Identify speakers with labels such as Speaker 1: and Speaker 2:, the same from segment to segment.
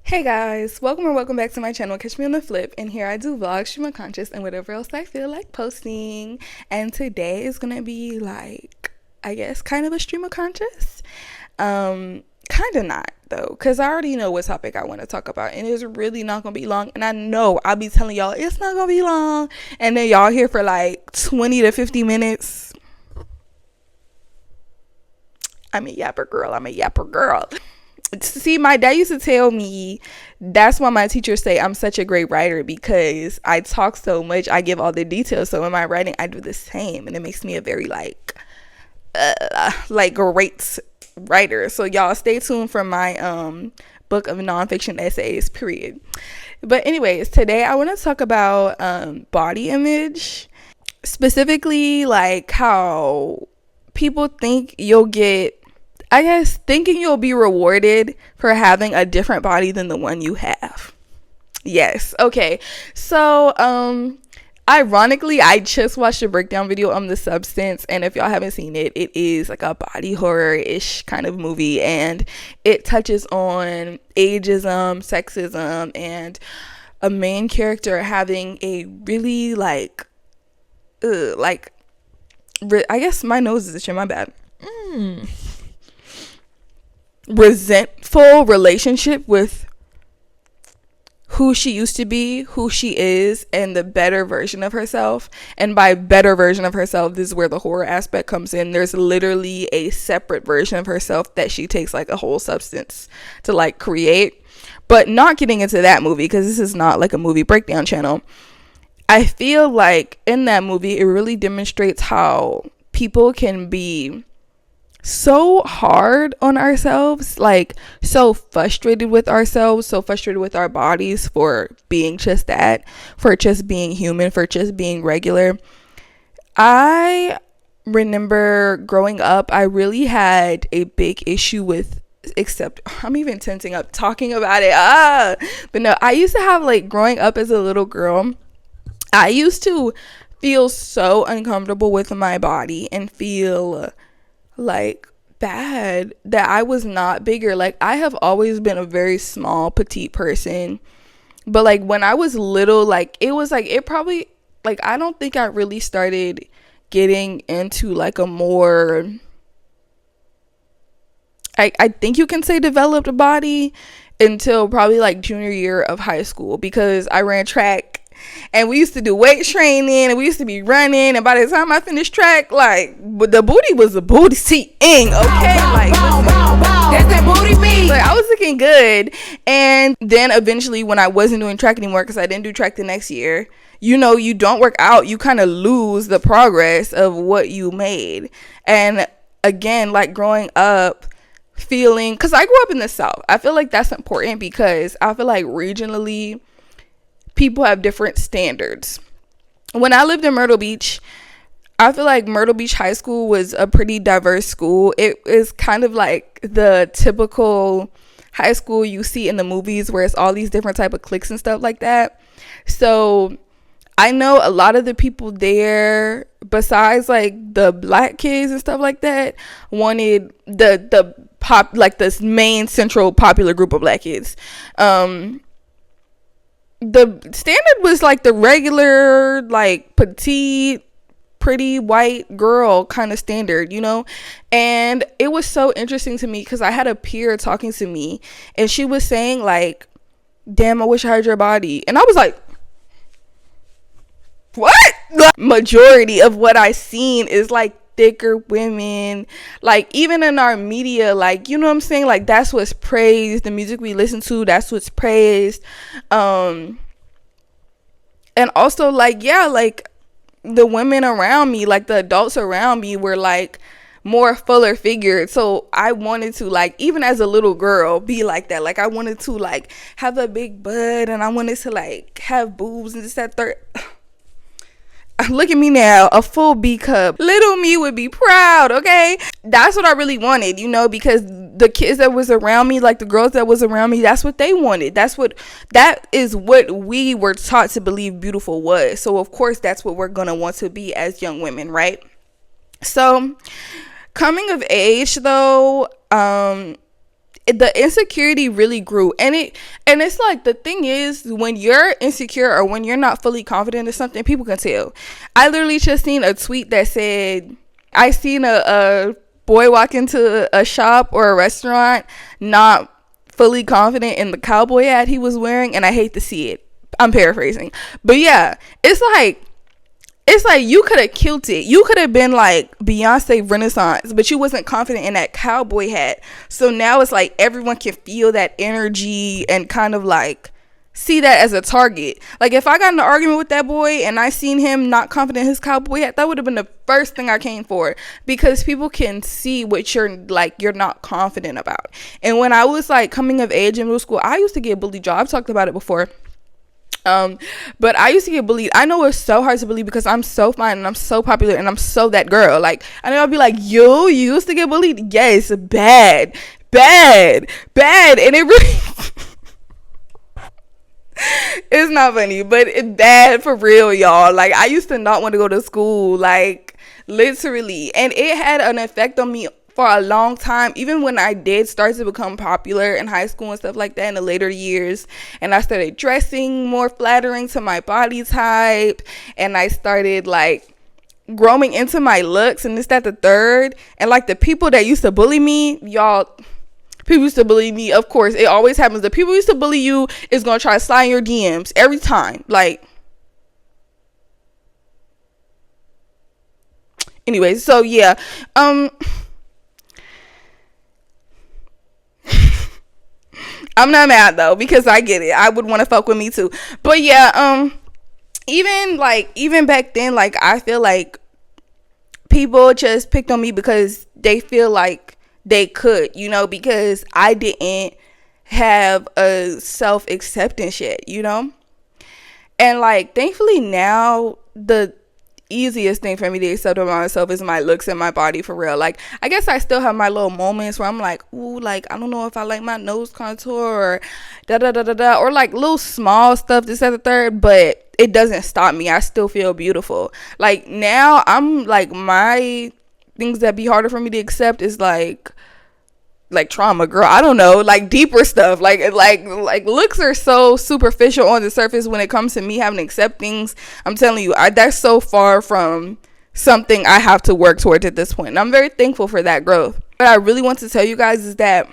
Speaker 1: Hey guys, welcome or welcome back to my channel, Catch Me on the Flip, and here I do vlogs, stream of conscious, and whatever else I feel like posting. And today is gonna be like, I guess, kind of a stream of conscious. Kind of not though, because I already know what topic I want to talk about, and it's really not gonna be long. And I know I'll be telling y'all it's not gonna be long, and then y'all here for like 20 to 50 minutes. I'm a yapper girl. See, my dad used to tell me that's why my teachers say I'm such a great writer, because I talk so much, I give all the details. So in my writing I do the same, and it makes me a very great writer. So y'all stay tuned for my book of nonfiction essays, period. But anyways, today I want to talk about body image, specifically like how people think thinking you'll be rewarded for having a different body than the one you have. Yes. Okay. So, ironically, I just watched a breakdown video on The Substance, and if y'all haven't seen it, it is like a body horror-ish kind of movie, and it touches on ageism, sexism, and a main character having a really I guess my nose is itching, my bad. Resentful relationship with who she used to be, who she is, and the better version of herself. And by better version of herself, this is where the horror aspect comes in. There's literally a separate version of herself that she takes like a whole substance to like create. But not getting into that movie, because this is not like a movie breakdown channel. I feel like in that movie it really demonstrates how people can be so hard on ourselves, like so frustrated with ourselves, so frustrated with our bodies for being just that, for just being human, for just being regular. I remember growing up, I really had a big issue with, except I'm even tensing up talking about it. But no, I used to have, like, growing up as a little girl, I used to feel so uncomfortable with my body and feel like bad that I was not bigger. Like, I have always been a very small, petite person, but like when I was little, like it was like, it probably, like, I don't think I really started getting into like a more, I think you can say, developed body until probably like junior year of high school, because I ran track and we used to do weight training and we used to be running, and by the time I finished track, like, the booty was a booty seating, okay, like, that's that booty meat. Like, I was looking good. And then eventually, when I wasn't doing track anymore, because I didn't do track the next year, you know, you don't work out, you kind of lose the progress of what you made. And again, like, growing up feeling, because I grew up in the South, I feel like that's important, because I feel like regionally people have different standards. When I lived in Myrtle Beach, I feel like Myrtle Beach High School was a pretty diverse school. It is kind of like the typical high school you see in the movies, where it's all these different type of cliques and stuff like that. So I know a lot of the people there, besides like the black kids and stuff like that, wanted the pop, like this main central popular group of black kids. The standard was like the regular, like, petite, pretty white girl kind of standard, you know. And it was so interesting to me, because I had a peer talking to me, and she was saying like, damn, I wish I had your body. And I was like, what? The majority of what I seen is like thicker women, like, even in our media, like, you know what I'm saying, like, that's what's praised. The music we listen to, that's what's praised. And also, like, yeah, like, the women around me, like the adults around me, were like more fuller figured. So I wanted to, like, even as a little girl, be like that. Like, I wanted to like have a big butt, and I wanted to like have boobs and this, that, third. Look at me now, a full B cup. Little me would be proud, okay? That's what I really wanted, you know, because the kids that was around me, like the girls that was around me, that's what they wanted. That is what we were taught to believe beautiful was. So of course that's what we're gonna want to be as young women, right? So coming of age though, the insecurity really grew. And it's like, the thing is, when you're insecure or when you're not fully confident in something, people can tell. I literally just seen a tweet that said, I seen a boy walk into a shop or a restaurant not fully confident in the cowboy hat he was wearing, and I hate to see it. I'm paraphrasing, but yeah, it's like you could have killed it. You could have been like Beyonce Renaissance, but you wasn't confident in that cowboy hat. So now it's like everyone can feel that energy and kind of like see that as a target. Like, if I got in an argument with that boy and I seen him not confident in his cowboy hat, that would have been the first thing I came for, because people can see what you're not confident about. And when I was like coming of age in middle school, I used to get bullied, y'all. I've talked about it before. But I used to get bullied. I know it's so hard to believe because I'm so fine and I'm so popular and I'm so that girl. Like, I know I'll be like, you used to get bullied? Yes, bad. And it really it's not funny, but it's bad for real, y'all. Like, I used to not want to go to school, like, literally. And it had an effect on me for a long time, even when I did start to become popular in high school and stuff like that in the later years, and I started dressing more flattering to my body type, and I started like growing into my looks and this, that, the third. And like, the people that used to bully me, y'all, people used to bully me, of course, it always happens. The people used to bully you is gonna try to slide in your DMs every time. Like, anyways, so yeah, I'm not mad though, because I get it. I would want to fuck with me too. But yeah, even back then, like, I feel like people just picked on me because they feel like they could, because I didn't have a self-acceptance yet, And like, thankfully now, the easiest thing for me to accept about myself is my looks and my body, for real. Like, I guess I still have my little moments where I'm like, ooh, like, I don't know if I like my nose contour or da da da da da, or like little small stuff, this, that, the third, but it doesn't stop me. I still feel beautiful. Like, now I'm like, my things that be harder for me to accept is like trauma, girl. I don't know, like deeper stuff. Like looks are so superficial on the surface when it comes to me having to accept things. I'm telling you, that's so far from something I have to work towards at this point. And I'm very thankful for that growth. What I really want to tell you guys is that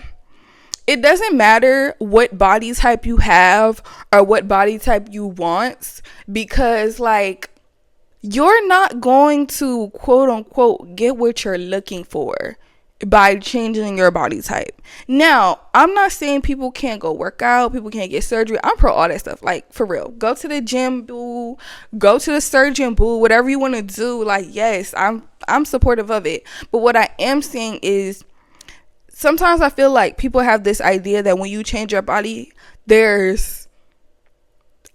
Speaker 1: it doesn't matter what body type you have or what body type you want, because like, you're not going to quote unquote get what you're looking for by changing your body type. Now, I'm not saying people can't go work out, people can't get surgery. I'm pro all that stuff. Like, for real, go to the gym, boo, go to the surgeon, boo, whatever you want to do. Like, yes, I'm supportive of it. But what I am saying is, sometimes I feel like people have this idea that when you change your body, there's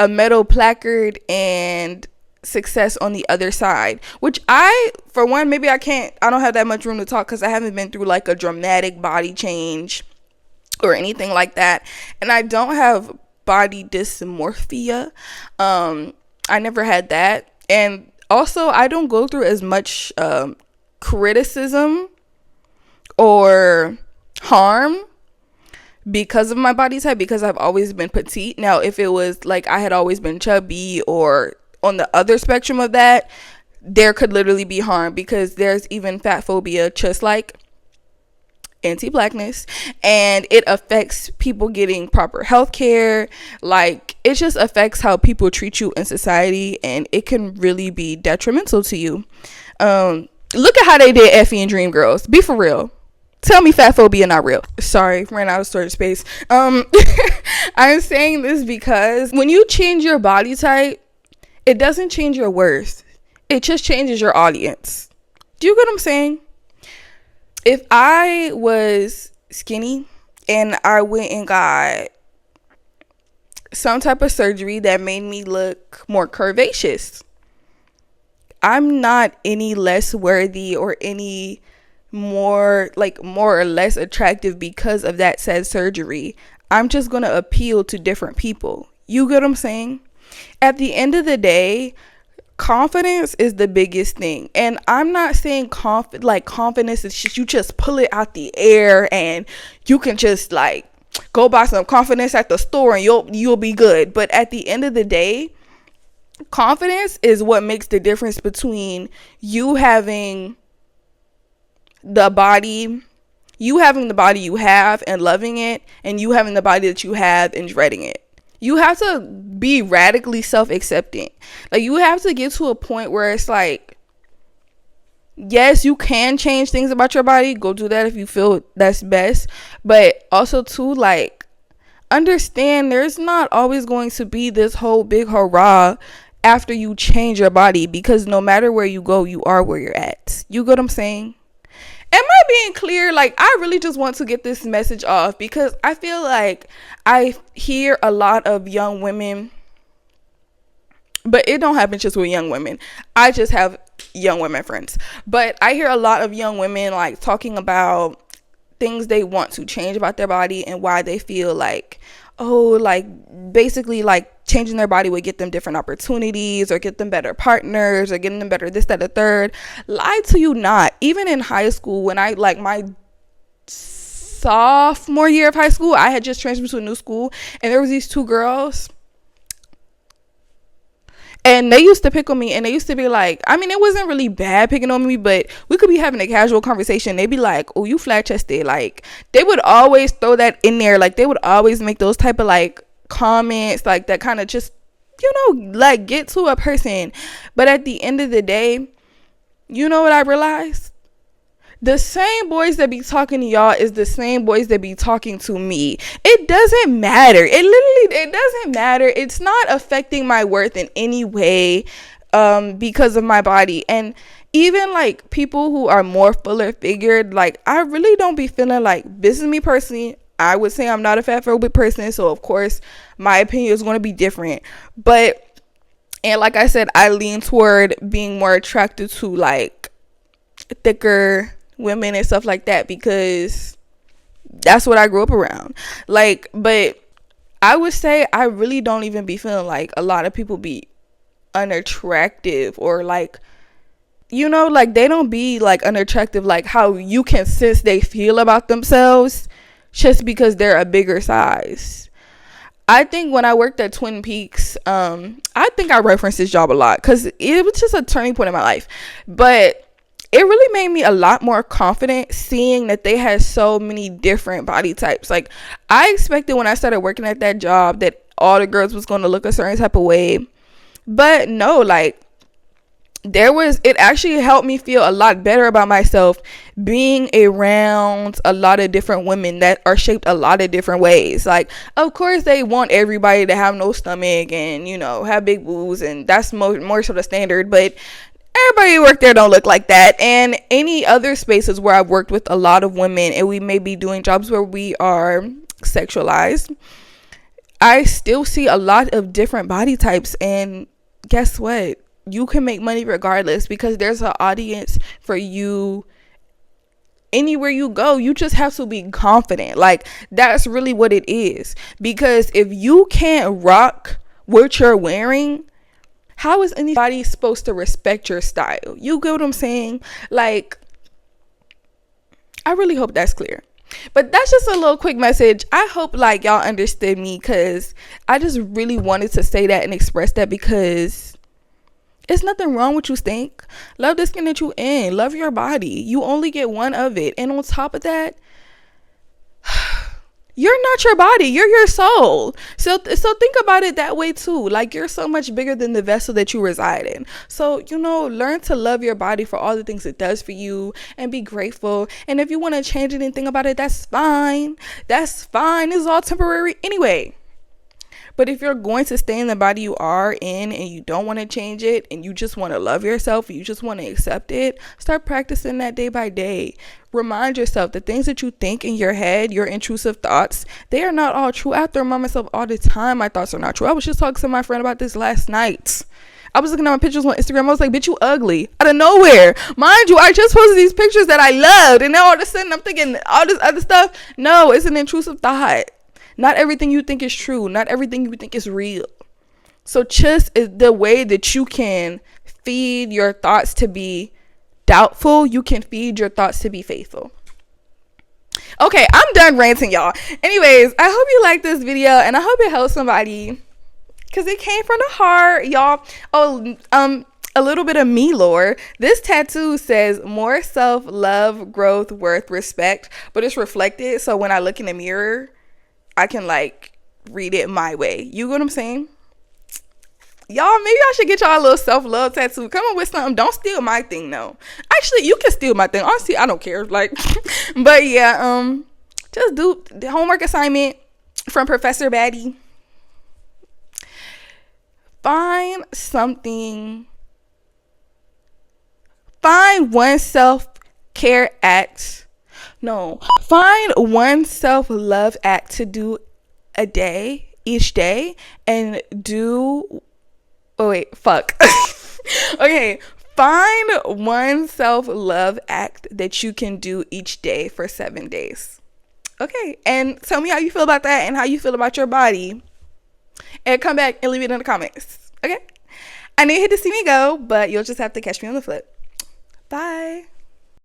Speaker 1: a metal placard and success on the other side, which for one, maybe I don't have that much room to talk because I haven't been through like a dramatic body change or anything like that, and I don't have body dysmorphia. I never had that, and also I don't go through as much criticism or harm because of my body type, because I've always been petite. Now, if it was like I had always been chubby or on the other spectrum of that, there could literally be harm, because there's even fat phobia, just like anti-blackness, and it affects people getting proper health care. Like, it just affects how people treat you in society, and it can really be detrimental to you. Look at how they did Effie and Dreamgirls. Be for real. Tell me fat phobia not real. Sorry, ran out of storage space. I'm saying this because when you change your body type, it doesn't change your worth. It just changes your audience. Do you get what I'm saying? If I was skinny and I went and got some type of surgery that made me look more curvaceous, I'm not any less worthy or any more or less attractive because of that said surgery. I'm just going to appeal to different people. You get what I'm saying? At the end of the day, confidence is the biggest thing. And I'm not saying confidence is just, you just pull it out the air and you can just like go buy some confidence at the store and you'll be good. But at the end of the day, confidence is what makes the difference between you having the body you have and loving it, and you having the body that you have and dreading it. You have to be radically self-accepting. Like, you have to get to a point where it's like, yes, you can change things about your body. Go do that if you feel that's best. But also too, like, understand there's not always going to be this whole big hurrah after you change your body, because no matter where you go, you are where you're at. You get what I'm saying? Am I being clear? Like, I really just want to get this message off, because I feel like I hear a lot of young women, but it don't happen just with young women. I just have young women friends, but I hear a lot of young women like talking about things they want to change about their body and why they feel like, oh, like basically like changing their body would get them different opportunities or get them better partners or getting them better this, that, the third. Lie to you not. Even in high school, when I like my sophomore year of high school, I had just transferred to a new school, and there was these two girls, and they used to pick on me, and they used to be like, I mean, it wasn't really bad picking on me, but we could be having a casual conversation. They'd be like, oh, you flat chested. Like, they would always throw that in there. Like, they would always make those type of like comments, like that kind of just, you know, like get to a person. But at the end of the day, you know what I realized? The same boys that be talking to y'all is the same boys that be talking to me. It doesn't matter. It doesn't matter. It's not affecting my worth in any way because of my body. And even like people who are more fuller figured, like I really don't be feeling like, this is me personally, I would say I'm not a fat phobic person, so of course my opinion is going to be different. But, and like I said, I lean toward being more attracted to like thicker women and stuff like that, because that's what I grew up around. Like, but I would say I really don't even be feeling like a lot of people be unattractive, or like, you know, like they don't be like unattractive like how you can sense they feel about themselves just because they're a bigger size. I think when I worked at Twin Peaks, I think I reference this job a lot because it was just a turning point in my life, but it really made me a lot more confident seeing that they had so many different body types. Like, I expected when I started working at that job that all the girls was going to look a certain type of way, but no, like it actually helped me feel a lot better about myself being around a lot of different women that are shaped a lot of different ways. Like, of course they want everybody to have no stomach and, you know, have big boobs, and that's more so the standard, but everybody who work there don't look like that. And any other spaces where I've worked with a lot of women and we may be doing jobs where we are sexualized, I still see a lot of different body types. And guess what? You can make money regardless, because there's an audience for you anywhere you go. You just have to be confident. Like, that's really what it is. Because if you can't rock what you're wearing, how is anybody supposed to respect your style? You get what I'm saying? Like, I really hope that's clear. But that's just a little quick message. I hope like y'all understood me, because I just really wanted to say that and express that, because it's nothing wrong with you stink. Love the skin that you in. Love your body. You only get one of it. And on top of that, you're not your body, you're your soul. So think about it that way too. Like, you're so much bigger than the vessel that you reside in. So, you know, learn to love your body for all the things it does for you and be grateful. And if you want to change anything about it, that's fine. That's fine. It's all temporary anyway. But if you're going to stay in the body you are in and you don't want to change it, and you just want to love yourself, and you just want to accept it, start practicing that day by day. Remind yourself the things that you think in your head, your intrusive thoughts, they are not all true. I have to remind myself all the time my thoughts are not true. I was just talking to my friend about this last night. I was looking at my pictures on Instagram. I was like, bitch, you ugly. Out of nowhere. Mind you, I just posted these pictures that I loved, and now all of a sudden I'm thinking all this other stuff. No, it's an intrusive thought. Not everything you think is true. Not everything you think is real. So just the way that you can feed your thoughts to be doubtful. You can feed your thoughts to be faithful. Okay, I'm done ranting, y'all. Anyways, I hope you like this video, and I hope it helps somebody, because it came from the heart, y'all. Oh, a little bit of me lore. This tattoo says more self-love, growth, worth, respect, but it's reflected, so when I look in the mirror, I can like read it my way. You get what I'm saying? Y'all, maybe I should get y'all a little self-love tattoo. Come up with something. Don't steal my thing, though. Actually, you can steal my thing. Honestly, I don't care. Like, but yeah, just do the homework assignment from Professor Batty. Find one self-care act. No, find one self-love act to do a day, each day, and do. Oh wait, fuck. Okay, find one self-love act that you can do each day for 7 days. Okay, and tell me how you feel about that and how you feel about your body. And come back and leave it in the comments. Okay? I know you hate to see me go, but you'll just have to catch me on the flip. Bye.